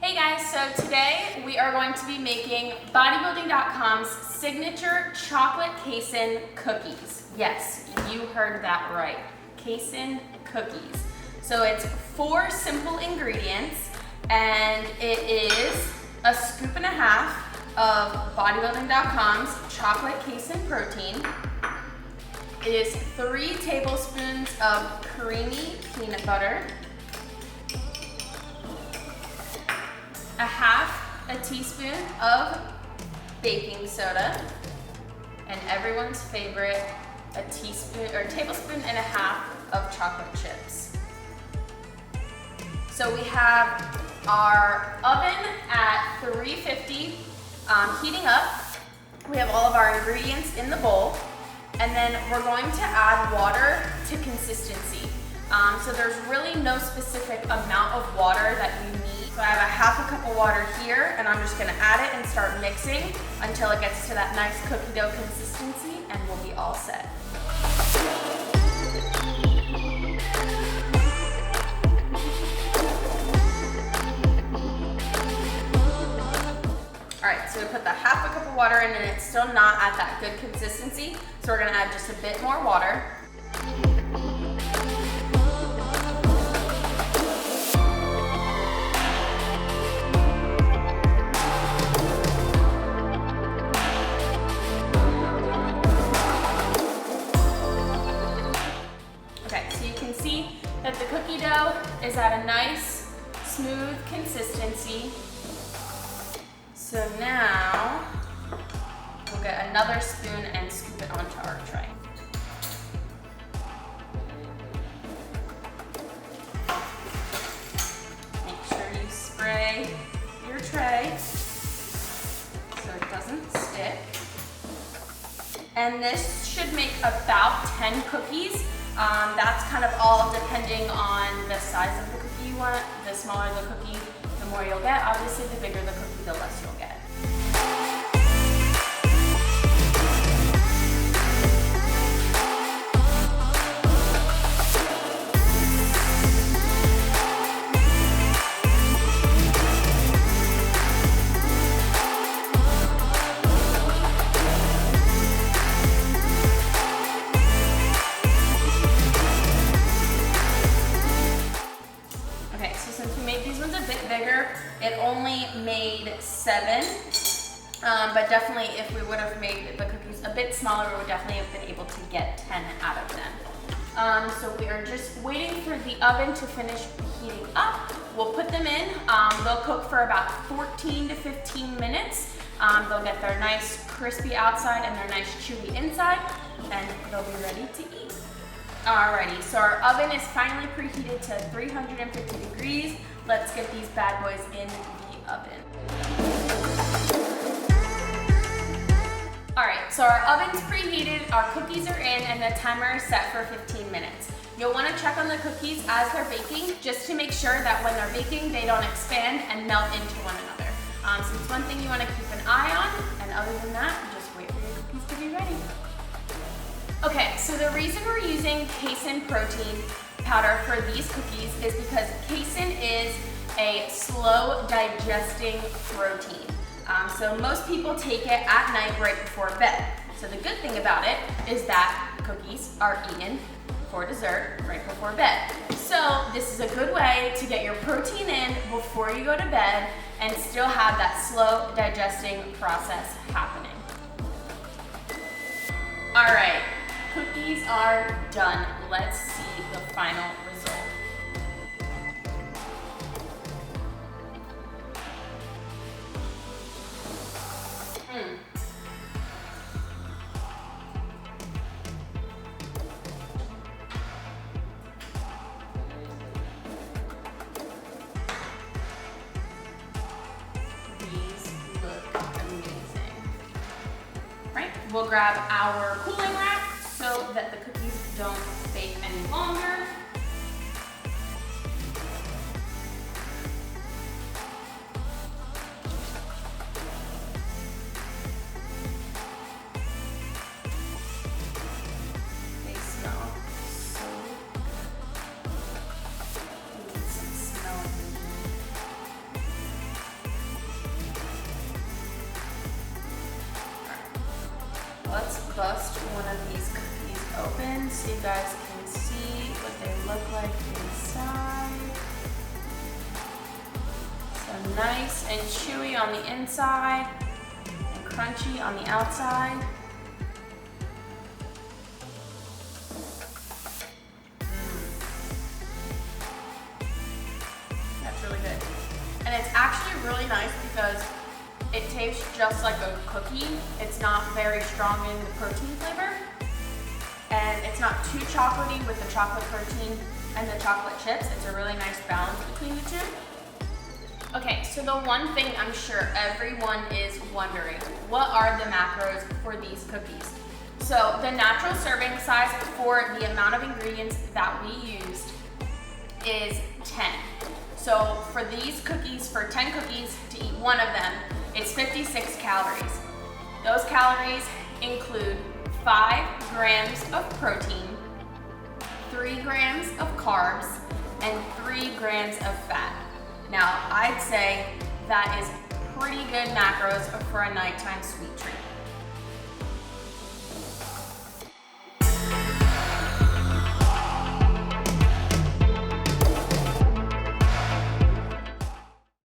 Hey guys, so today we are going to be making bodybuilding.com's signature chocolate casein cookies. Yes, you heard that right, casein cookies. So it's 4 simple ingredients and it is a scoop and a half of bodybuilding.com's chocolate casein protein. It is 3 tablespoons of creamy peanut butter, a half a teaspoon of baking soda, and everyone's favorite, a tablespoon and a half of chocolate chips. So we have our oven at 350 heating up. We have all of our ingredients in the bowl, and then we're going to add water to consistency. So there's really no specific amount of water that you need. So I have a half a cup of water here, and I'm just gonna add it and start mixing until it gets to that nice cookie dough consistency, and we'll be all set. All right, so we put the half a cup of water in, and it's still not at that good consistency, so we're gonna add just a bit more water. That the cookie dough is at a nice, smooth consistency. So now, we'll get another spoon and scoop it onto our tray. Make sure you spray your tray so it doesn't stick. And this should make about 10 cookies. That's kind of all depending on the size of the cookie you want. The smaller the cookie, the more you'll get. Obviously, the bigger the cookie, the less you'll get. It only made 7, but definitely if we would have made the cookies a bit smaller, we would definitely have been able to get 10 out of them. So we are just waiting for the oven to finish heating up. We'll put them in. They'll cook for about 14 to 15 minutes. They'll get their nice crispy outside and their nice chewy inside, and they'll be ready to eat. Alrighty, so our oven is finally preheated to 350 degrees. Let's get these bad boys in the oven. Alright, so our oven's preheated, our cookies are in, and the timer is set for 15 minutes. You'll want to check on the cookies as they're baking, just to make sure that when they're baking, they don't expand and melt into one another. So it's one thing you want to keep an eye on, and other than that, just wait for your cookies to be ready. Okay, so the reason we're using casein protein powder for these cookies is because casein is a slow digesting protein. So most people take it at night right before bed. So the good thing about it is that cookies are eaten for dessert right before bed. So this is a good way to get your protein in before you go to bed and still have that slow digesting process happening. All right. Cookies are done. Let's see the final result. These look amazing. Right, we'll grab our cooling rack so that the cookies don't bake any longer. They smell so good. These smell so you guys can see what they look like inside. So nice and chewy on the inside and crunchy on the outside. That's really good. And it's actually really nice because it tastes just like a cookie. It's not very strong in the protein flavor. And it's not too chocolatey with the chocolate protein and the chocolate chips. It's a really nice balance between the two. Okay, so the one thing I'm sure everyone is wondering, what are the macros for these cookies? So the natural serving size for the amount of ingredients that we used is 10. So for these cookies, for 10 cookies, to eat one of them, it's 56 calories. Those calories include 5 grams of protein, 3 grams of carbs, and 3 grams of fat. Now, I'd say that is pretty good macros for a nighttime sweet treat.